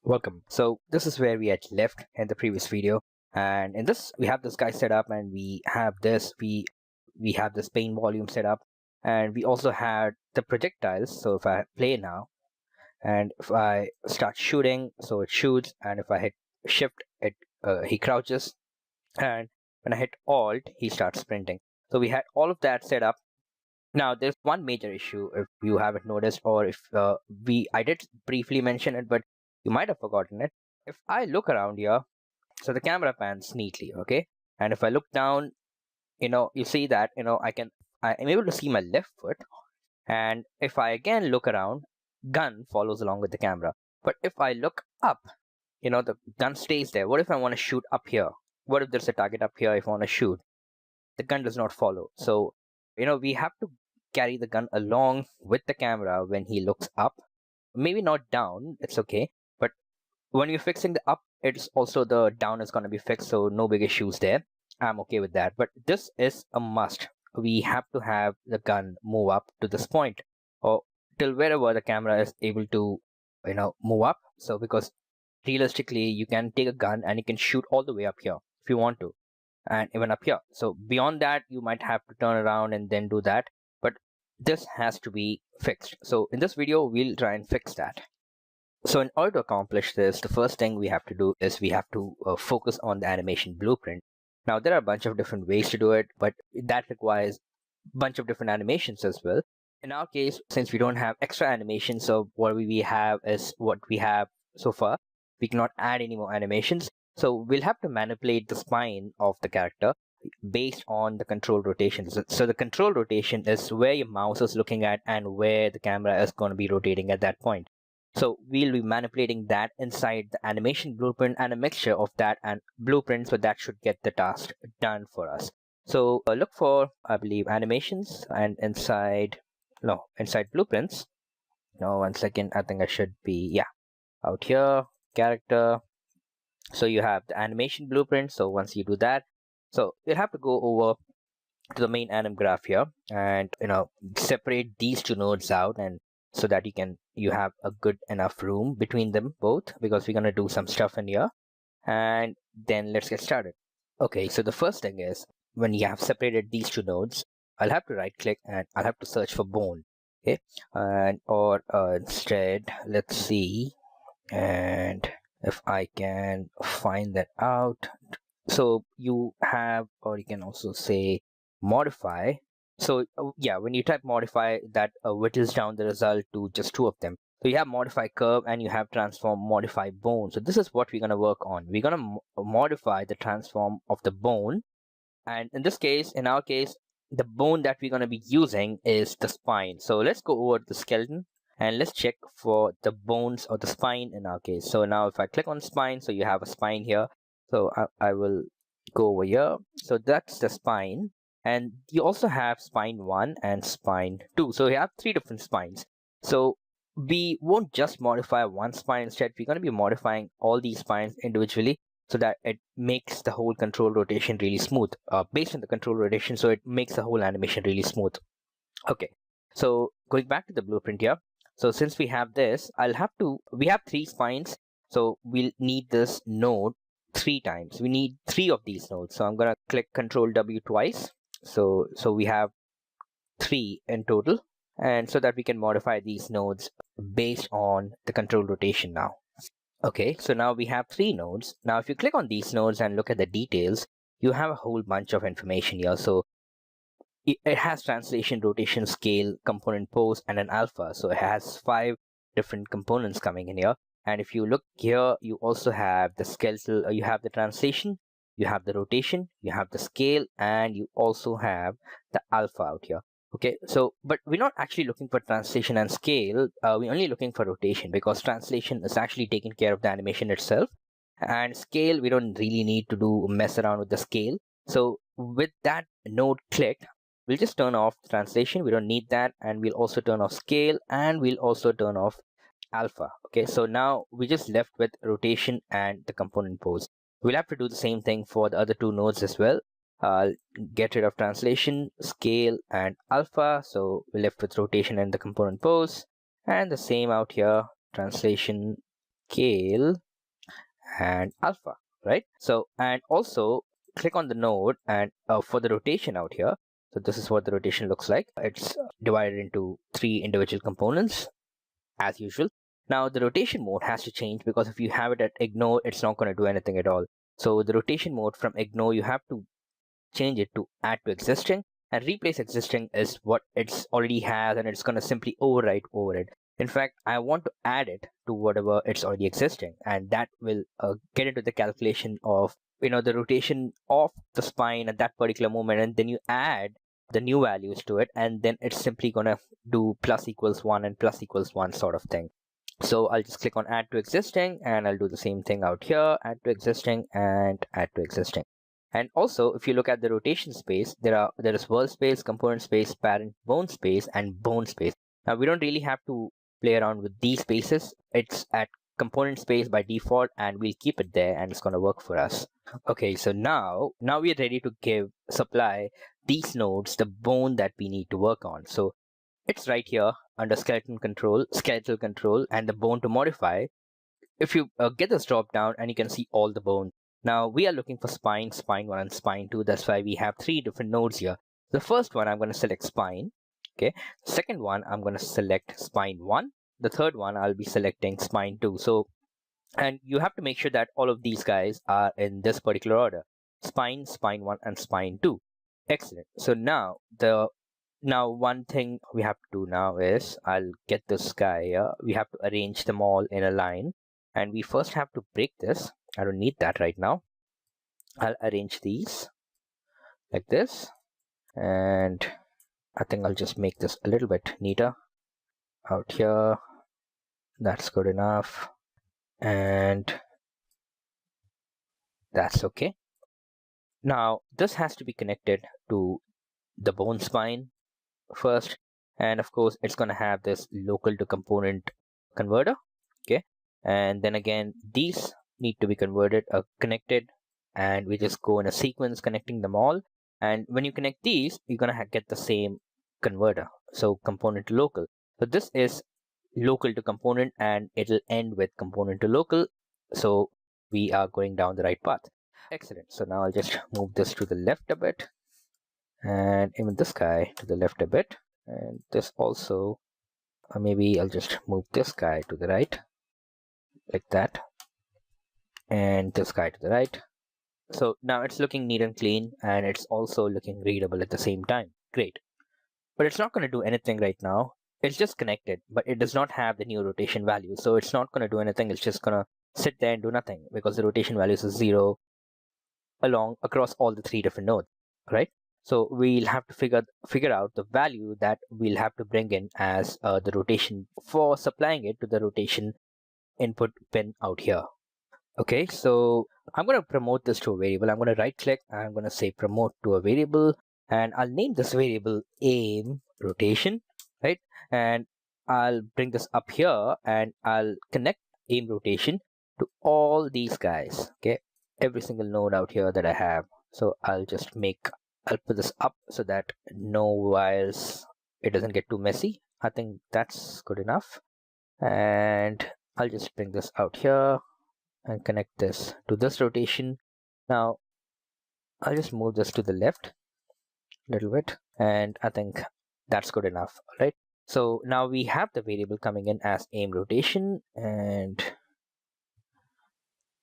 Welcome. So this is where we had left in the previous video, and in this we have this guy set up, and we have this paint volume set up, and we also had the projectiles. So if I play now, and if I start shooting, so it shoots, and if I hit shift, he crouches, and when I hit alt, he starts sprinting. So we had all of that set up. Now there's one major issue if you haven't noticed, or if I did briefly mention it, but you might have forgotten it. If I look around here, so the camera pans neatly, okay? And if I look down, you see that, I am able to see my left foot. And if I again look around, gun follows along with the camera. But if I look up, the gun stays there. What if I want to shoot up here? What if there's a target up here if I want to shoot? The gun does not follow. So, we have to carry the gun along with the camera when he looks up. Maybe not down, it's okay. But when you're fixing the up, it's also the down is going to be fixed, so no big issues there. I'm okay with that. But this is a must. We have to have the gun move up to this point, or till wherever the camera is able to, move up. So because realistically, you can take a gun and you can shoot all the way up here if you want to, and even up here. So beyond that, you might have to turn around and then do that. But this has to be fixed. So in this video, we'll try and fix that. So in order to accomplish this, the first thing we have to do is we have to focus on the animation blueprint. Now, there are a bunch of different ways to do it, but that requires a bunch of different animations as well. In our case, since we don't have extra animations, so what we have is what we have so far. We cannot add any more animations. So we'll have to manipulate the spine of the character based on the control rotation. So the control rotation is where your mouse is looking at and where the camera is going to be rotating at that point. So we'll be manipulating that inside the animation blueprint and a mixture of that and blueprint, so that should get the task done for us. So look for, I believe, animations and inside blueprints. No, 1 second, I think I should be, out here, character. So you have the animation blueprint. So once you do that, so you'll have to go over to the main anim graph here and separate these two nodes out, and so that you have a good enough room between them both, because we're going to do some stuff in here. And then let's get started. Okay, so the first thing is, when you have separated these two nodes, I'll have to right click and I'll have to search for bone. Okay, and instead, let's see, and if I can find that out. So you have, or you can also say modify. So when you type modify, that whittles down the result to just two of them. So you have modify curve and you have transform modify bone. So this is what we're going to work on. We're going to modify the transform of the bone. And in our case, the bone that we're going to be using is the spine. So let's go over the skeleton and let's check for the bones or the spine in our case. So now if I click on spine, so you have a spine here. So I will go over here. So that's the spine. And you also have spine 1 and spine 2. So you have 3 different spines. So we won't just modify one spine. Instead, we're going to be modifying all these spines individually, so that it makes the whole control rotation really smooth based on the control rotation. So it makes the whole animation really smooth. Okay, so going back to the blueprint here. So since we have this, we have 3 spines. So we'll need this node 3 times. We need 3 of these nodes. So I'm going to click Control W twice. So we have 3 in total. And so that we can modify these nodes based on the control rotation now. Okay, so now we have 3 nodes. Now, if you click on these nodes and look at the details, you have a whole bunch of information here. So it has translation, rotation, scale, component pose, and an alpha. So it has 5 different components coming in here. And if you look here, you also have the skeletal, you have the translation, you have the rotation, you have the scale, and you also have the alpha out here. Okay, so, but we're not actually looking for translation and scale. We're only looking for rotation, because translation is actually taking care of the animation itself. And scale, we don't really need to mess around with the scale. So with that node clicked, we'll just turn off translation. We don't need that. And we'll also turn off scale, and we'll also turn off alpha. Okay, so now we just left with rotation and the component pose. We'll have to do the same thing for the other 2 nodes as well. Get rid of translation, scale, and alpha. So we're left with rotation and the component pose. And the same out here, translation, scale and alpha, right? So, and also click on the node and for the rotation out here. So this is what the rotation looks like. It's divided into 3 individual components as usual. Now the rotation mode has to change because if you have it at ignore, it's not going to do anything at all. So the rotation mode from ignore, you have to change it to add to existing, and replace existing is what it's already has, and it's going to simply overwrite over it. In fact, I want to add it to whatever it's already existing, and that will get into the calculation of the rotation of the spine at that particular moment, and then you add the new values to it, and then it's simply going to do plus equals 1 and plus equals 1 sort of thing. So I'll just click on add to existing, and I'll do the same thing out here, add to existing and add to existing. And also, if you look at the rotation space, there is world space, component space, parent bone space, and bone space. Now we don't really have to play around with these spaces. It's at component space by default, and we'll keep it there, and it's going to work for us. Okay, so now we are ready to supply these nodes the bone that we need to work on. So it's right here under skeletal control, and the bone to modify. If you get this drop down, and you can see all the bones. Now we are looking for spine 1 and spine 2. That's why we have 3 different nodes here. The first one, I'm going to select spine. Okay. Second one, I'm going to select spine 1. The third one, I'll be selecting spine 2. So, and you have to make sure that all of these guys are in this particular order: spine 1, and spine 2. Excellent. So now one thing we have to do now is, I'll get this guy here. We have to arrange them all in a line, and we first have to break this. I don't need that right now. I'll arrange these like this, and I think I'll just make this a little bit neater out here. That's good enough, and that's okay. Now this has to be connected to the bone spine first, and of course it's going to have this local to component converter. Okay, and then again these need to be connected, and we just go in a sequence connecting them all. And when you connect these, you're going to get the same converter, so component to local. So this is local to component, and it'll end with component to local. So we are going down the right path. Excellent. So now I'll just move this to the left a bit, and even this guy to the left a bit, and this also, maybe I'll just move this guy to the right like that, and this guy to the right. So now it's looking neat and clean, and it's also looking readable at the same time. Great. But it's not going to do anything right now. It's just connected, but it does not have the new rotation value. So it's not going to do anything. It's just going to sit there and do nothing, because the rotation values is 0 across all the 3 different nodes, right? So we'll have to figure out the value that we'll have to bring in as the rotation for supplying it to the rotation input pin out here. Okay, so I'm going to promote this to a variable. I'm going to right click, and I'm going to say promote to a variable, and I'll name this variable aim rotation, right? And I'll bring this up here, and I'll connect aim rotation to all these guys. Okay, every single node out here that I have. So I'll put this up so that no wires, it doesn't get too messy. I think that's good enough. And I'll just bring this out here and connect this to this rotation. Now I'll just move this to the left a little bit, and I think that's good enough. All right, so now we have the variable coming in as aim rotation, and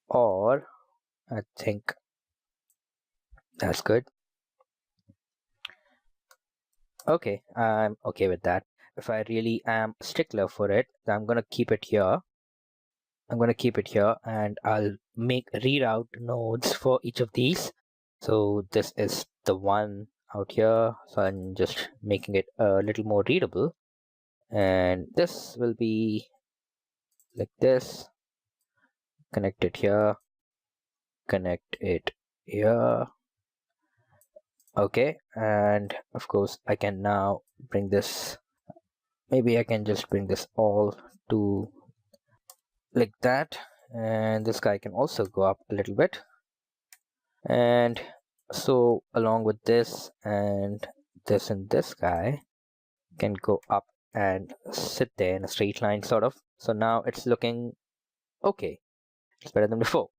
or I think that's good. Okay, I'm okay with that. If I really am a stickler for it, then I'm gonna keep it here. And I'll make reroute nodes for each of these. So this is the one out here, so I'm just making it a little more readable, and this will be like this. Connect it here, connect it here. Okay, and of course I can now bring this, maybe I can just bring this all to like that, and this guy can also go up a little bit, and so along with this and this guy can go up and sit there in a straight line sort of. So now it's looking Okay, it's better than before.